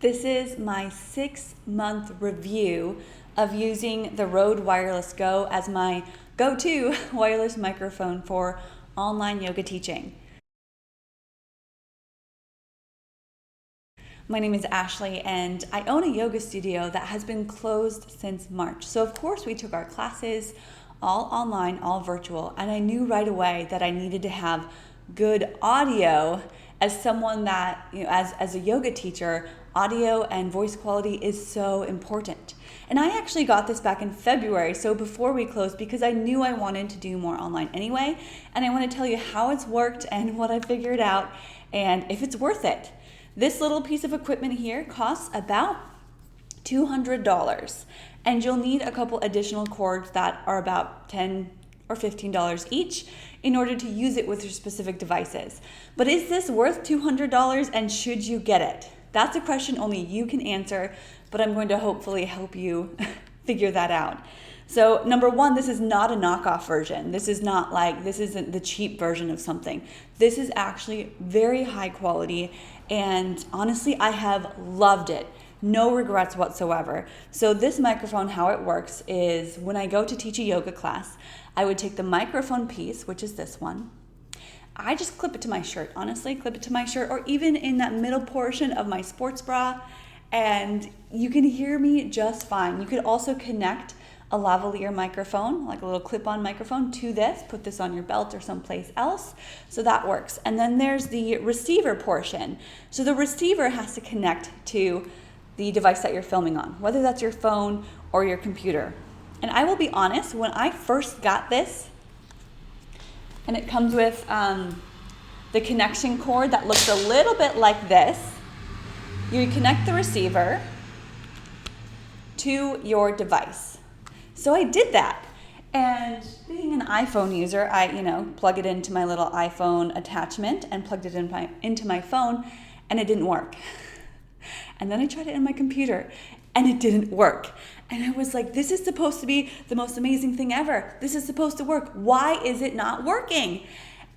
This is my 6-month review of using the Rode Wireless Go as my go-to wireless microphone for online yoga teaching. My name is Ashley and I own a yoga studio that has been closed since March. So of course we took our classes all online, all virtual, and I knew right away that I needed to have good audio. As someone that, as a yoga teacher, audio and voice quality is so important. And I actually got this back in February, so before we closed, because I knew I wanted to do more online anyway, and I want to tell you how it's worked and what I figured out and if it's worth it. This little piece of equipment here costs about $200, and you'll need a couple additional cords that are about $10 or $15 each in order to use it with your specific devices. But is this worth $200 and should you get it? That's a question only you can answer, but I'm going to hopefully help you figure that out. So number one, this is not a knockoff version. This isn't the cheap version of something. This is actually very high quality, and honestly, I have loved it. No regrets whatsoever. So this microphone, how it works is when I go to teach a yoga class, I would take the microphone piece, which is this one. I just clip it to my shirt, honestly, clip it to my shirt, or even in that middle portion of my sports bra, and you can hear me just fine. You could also connect a lavalier microphone, like a little clip-on microphone, to this, put this on your belt or someplace else, so that works. And then there's the receiver portion. So the receiver has to connect to the device that you're filming on, whether that's your phone or your computer. And I will be honest, when I first got this, and it comes with the connection cord that looks a little bit like this, you connect the receiver to your device. So I did that, and being an iPhone user, I plug it into my little iPhone attachment and plugged it into my phone, and it didn't work. And then I tried it in my computer, and it didn't work. And I was like, this is supposed to be the most amazing thing ever. This is supposed to work. Why is it not working?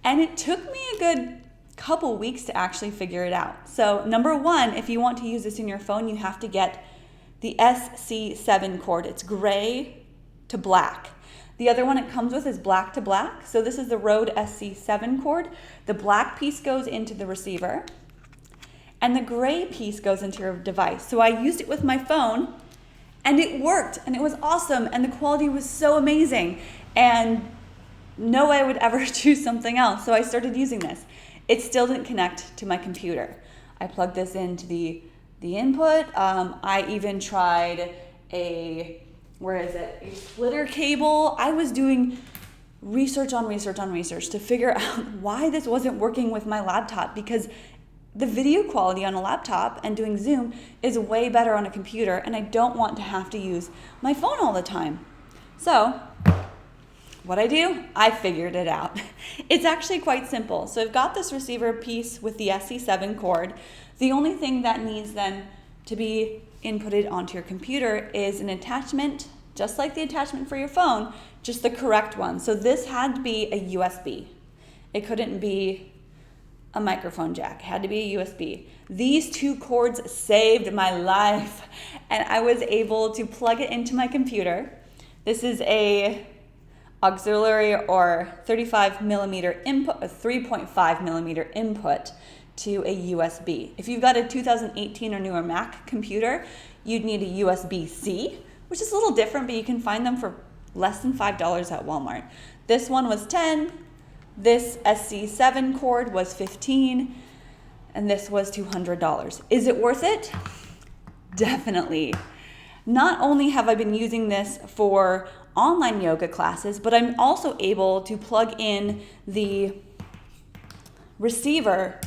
And it took me a good couple weeks to actually figure it out. So number one, if you want to use this in your phone, you have to get the SC7 cord. It's gray to black. The other one it comes with is black to black. So this is the Rode SC7 cord. The black piece goes into the receiver, and the gray piece goes into your device. So I used it with my phone, and it worked, and it was awesome, and the quality was so amazing, and no way I would ever choose something else. So I started using this. It still didn't connect to my computer. I plugged this into the input. I even tried a splitter cable. I was doing research on research to figure out why this wasn't working with my laptop, because the video quality on a laptop and doing Zoom is way better on a computer, and I don't want to have to use my phone all the time. So what I figured it out. It's actually quite simple. So I've got this receiver piece with the SC7 cord. The only thing that needs then to be inputted onto your computer is an attachment, just like the attachment for your phone, just the correct one. So this had to be a USB. It couldn't be a microphone jack. It had to be a USB. These two cords saved my life, and I was able to plug it into my computer. This is a auxiliary or 35 millimeter input, a 3.5 millimeter input to a USB. If you've got a 2018 or newer Mac computer, you'd need a USB-C, which is a little different, but you can find them for less than $5 at Walmart. This one was $10. This SC7 cord was $15, and this was $200. Is it worth it? Definitely. Not only have I been using this for online yoga classes, but I'm also able to plug in the receiver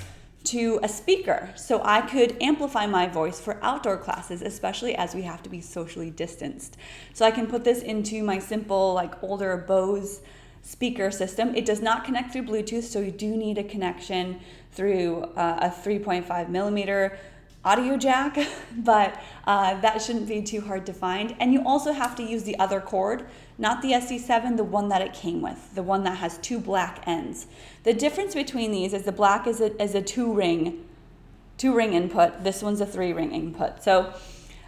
to a speaker, so I could amplify my voice for outdoor classes, especially as we have to be socially distanced. So I can put this into my simple, older Bose speaker system. It does not connect through Bluetooth, so you do need a connection through a 3.5 millimeter audio jack, but that shouldn't be too hard to find. And you also have to use the other cord, not the SC7, the one that it came with, the one that has two black ends. The difference between these is the black is a two-ring 2-ring input. This one's a 3-ring input. So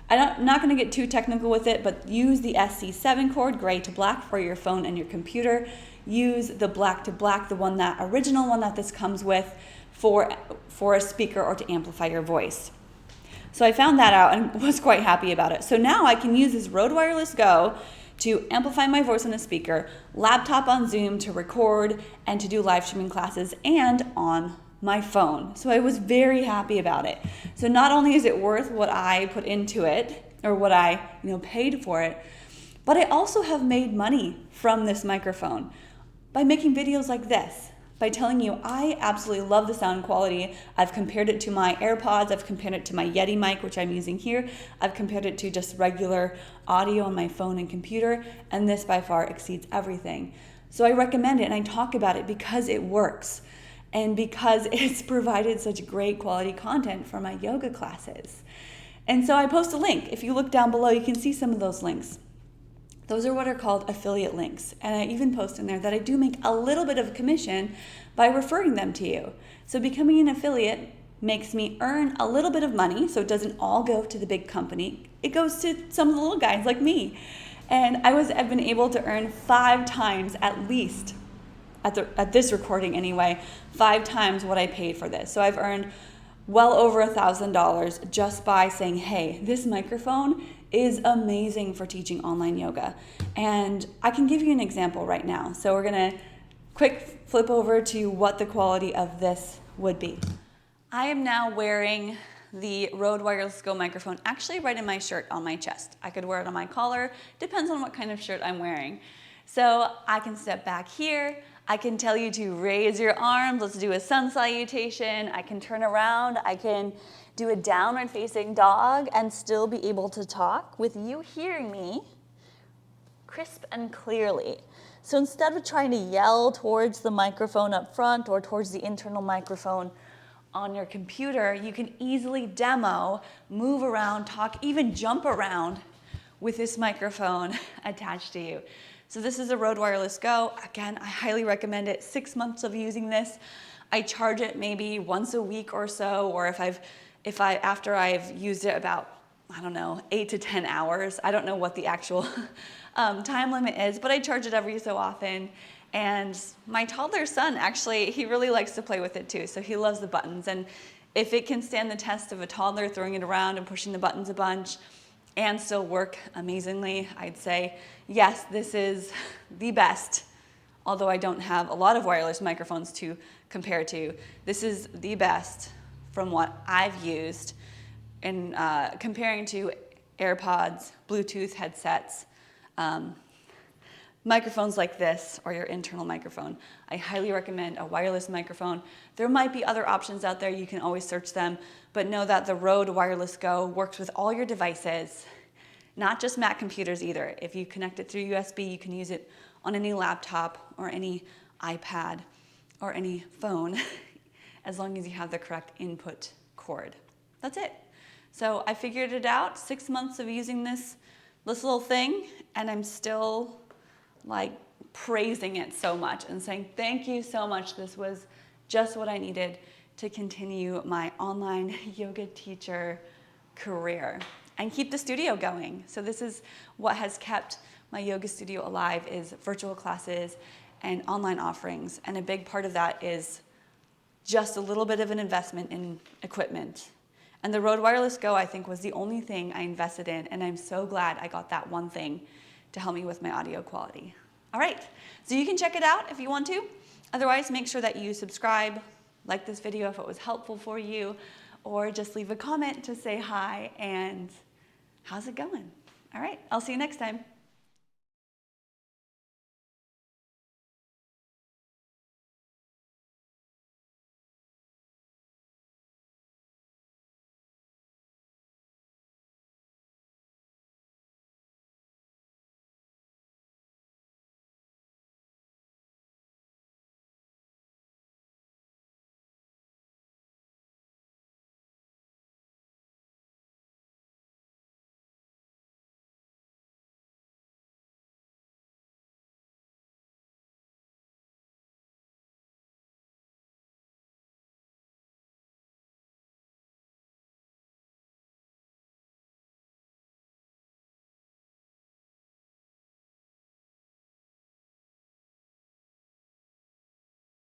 I'm not going to get too technical with it, but use the SC7 cord, gray to black, for your phone and your computer. Use the black to black, the original one that this comes with, for a speaker or to amplify your voice. So I found that out and was quite happy about it. So now I can use this Rode Wireless Go to amplify my voice on a speaker, laptop on Zoom to record and to do live streaming classes, and on my phone. So I was very happy about it. So not only is it worth what I put into it, or what I paid for it, but I also have made money from this microphone by making videos like this, by telling you I absolutely love the sound quality. I've compared it to my AirPods, I've compared it to my Yeti mic, which I'm using here, I've compared it to just regular audio on my phone and computer, and this by far exceeds everything. So I recommend it, and I talk about it because it works, and because it's provided such great quality content for my yoga classes. And so I post a link. If you look down below, you can see some of those links. Those are what are called affiliate links. And I even post in there that I do make a little bit of a commission by referring them to you. So becoming an affiliate makes me earn a little bit of money, so it doesn't all go to the big company. It goes to some of the little guys like me. And I've been able to earn 5 times at least, at this recording anyway, 5 times what I paid for this. So I've earned well over $1,000 just by saying, hey, this microphone is amazing for teaching online yoga. And I can give you an example right now. So we're gonna quick flip over to what the quality of this would be. I am now wearing the Rode Wireless Go microphone actually right in my shirt on my chest. I could wear it on my collar, depends on what kind of shirt I'm wearing. So I can step back here, I can tell you to raise your arms, let's do a sun salutation, I can turn around, I can do a downward facing dog and still be able to talk with you hearing me crisp and clearly. So instead of trying to yell towards the microphone up front or towards the internal microphone on your computer, you can easily demo, move around, talk, even jump around with this microphone attached to you. So this is a Rode Wireless Go. Again, I highly recommend it. 6 months of using this. I charge it maybe once a week or so, or after I've used it about, 8 to 10 hours. I don't know what the actual time limit is, but I charge it every so often. And my toddler son, actually, he really likes to play with it too, so he loves the buttons. And if it can stand the test of a toddler throwing it around and pushing the buttons a bunch and still work amazingly, I'd say, yes, this is the best. Although I don't have a lot of wireless microphones to compare to, this is the best from what I've used in comparing to AirPods, Bluetooth headsets, microphones like this, or your internal microphone. I highly recommend a wireless microphone. There might be other options out there, you can always search them, but know that the Rode Wireless Go works with all your devices, not just Mac computers either. If you connect it through USB, you can use it on any laptop or any iPad or any phone, as long as you have the correct input cord. That's it. So I figured it out, 6 months of using this little thing, and I'm still like praising it so much and saying, thank you so much. This was just what I needed to continue my online yoga teacher career and keep the studio going. So this is what has kept my yoga studio alive, is virtual classes and online offerings. And a big part of that is just a little bit of an investment in equipment. And the Rode Wireless Go, I think, was the only thing I invested in, and I'm so glad I got that one thing to help me with my audio quality. All right, so you can check it out if you want to. Otherwise, make sure that you subscribe, like this video if it was helpful for you, or just leave a comment to say hi and how's it going? All right, I'll see you next time.